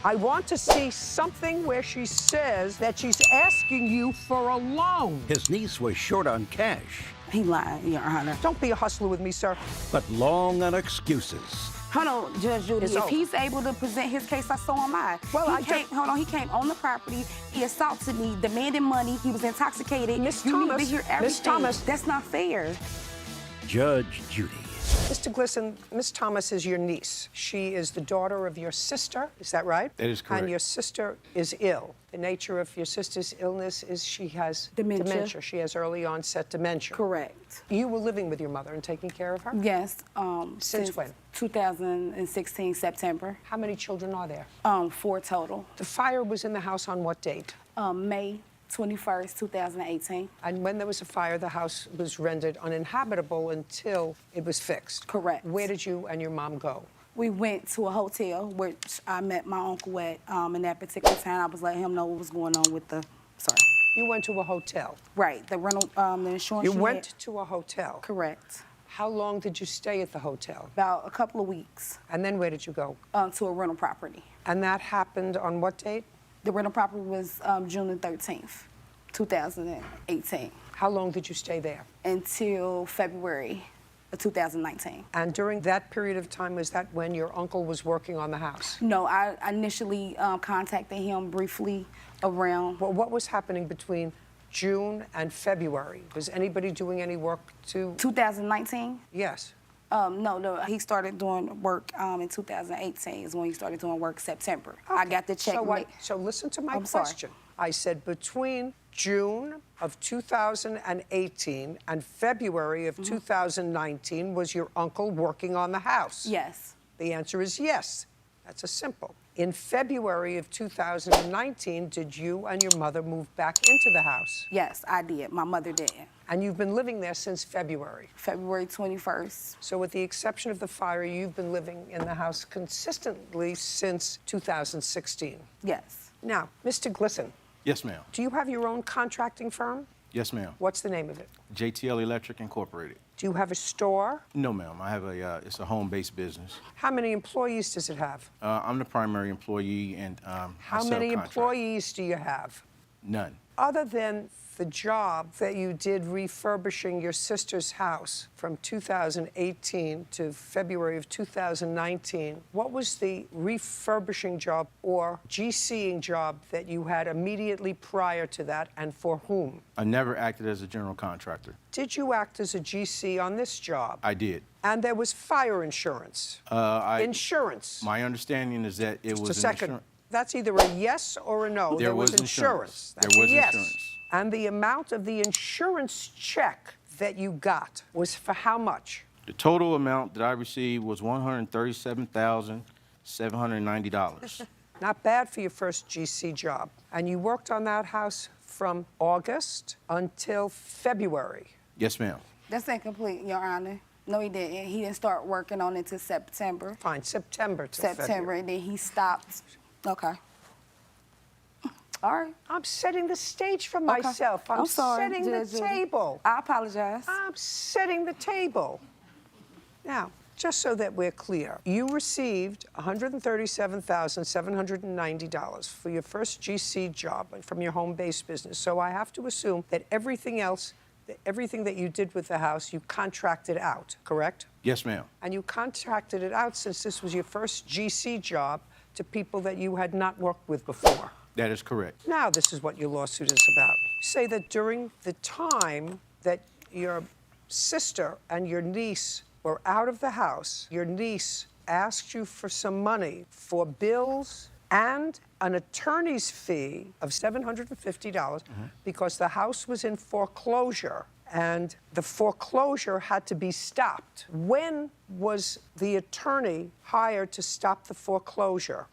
I want to see something where she says that she's asking you for a loan. His niece was short on cash. He lied, Your Honor. Don't be a hustler with me, sir. But long on excuses. Hold on, Judge Judy. If he's able to present his case, so am I. Well, he came on the property, he assaulted me, demanded money, he was intoxicated. Miss You Thomas, need to hear everything. Miss Thomas. That's not fair. Judge Judy. Mr. Glisson, Miss Thomas is your niece. She is the daughter of your sister, is that right? That is correct. And your sister is ill. The nature of your sister's illness is she has Dementia. She has early onset dementia. Correct. You were living with your mother and taking care of her? Yes. Since when? 2016, September. How many children are there? 4 total. The fire was in the house on what date? May 21st, 2018. And when there was a fire, the house was rendered uninhabitable until it was fixed. Correct. Where did you and your mom go? We went to a hotel, which I met my uncle at in that particular time. I was letting him know what was going on with the, You went to a hotel? Right, the rental, the insurance. You went to a hotel? Correct. How long did you stay at the hotel? About a couple of weeks. And then where did you go? To a rental property. And that happened on what date? The rental property was June the 13th, 2018. How long did you stay there? Until February of 2019. And during that period of time, was that when your uncle was working on the house? No, I initially contacted him briefly around. Well, what was happening between June and February? Was anybody doing any work to... 2019? Yes. No, he started doing work in 2018 is when he started doing work September. Okay. I got the check. So listen to my question. I said between June of 2018 and February of 2019, was your uncle working on the house? Yes. The answer is yes. That's a simple. In February of 2019, did you and your mother move back into the house? Yes, I did. My mother did. And you've been living there since February? February 21st. So with the exception of the fire, you've been living in the house consistently since 2016? Yes. Now, Mr. Glisson. Yes, ma'am. Do you have your own contracting firm? Yes, ma'am. What's the name of it? JTL Electric Incorporated. Do you have a store? No, ma'am. I have it's a home-based business. How many employees does it have? I'm the primary employee, and How many employees do you have? None. Other than the job that you did refurbishing your sister's house from 2018 to February of 2019, what was the refurbishing job or GCing job that you had immediately prior to that, and for whom? I never acted as a general contractor. Did you act as a GC on this job? I did. And there was fire insurance? Insurance? My understanding is that it was Just a second. That's either a yes or a no. There was insurance. That's there was a yes. insurance. And the amount of the insurance check that you got was for how much? The total amount that I received was $137,790. Not bad for your first GC job. And you worked on that house from August until February. Yes, ma'am. That's incomplete, Your Honor. No, he didn't. He didn't start working on it until September. Fine, September to February. And then he stopped. Okay. All right. I'm setting the stage for myself. I'm sorry, setting the table. I apologize. I'm setting the table. Now, just so that we're clear, you received $137,790 for your first GC job from your home-based business. So I have to assume that everything else, everything that you did with the house, you contracted out, correct? Yes, ma'am. And you contracted it out, since this was your first GC job, to people that you had not worked with before. That is correct. Now this is what your lawsuit is about. You say that during the time that your sister and your niece were out of the house, your niece asked you for some money for bills and an attorney's fee of $750 because the house was in foreclosure and the foreclosure had to be stopped. When was the attorney hired to stop the foreclosure?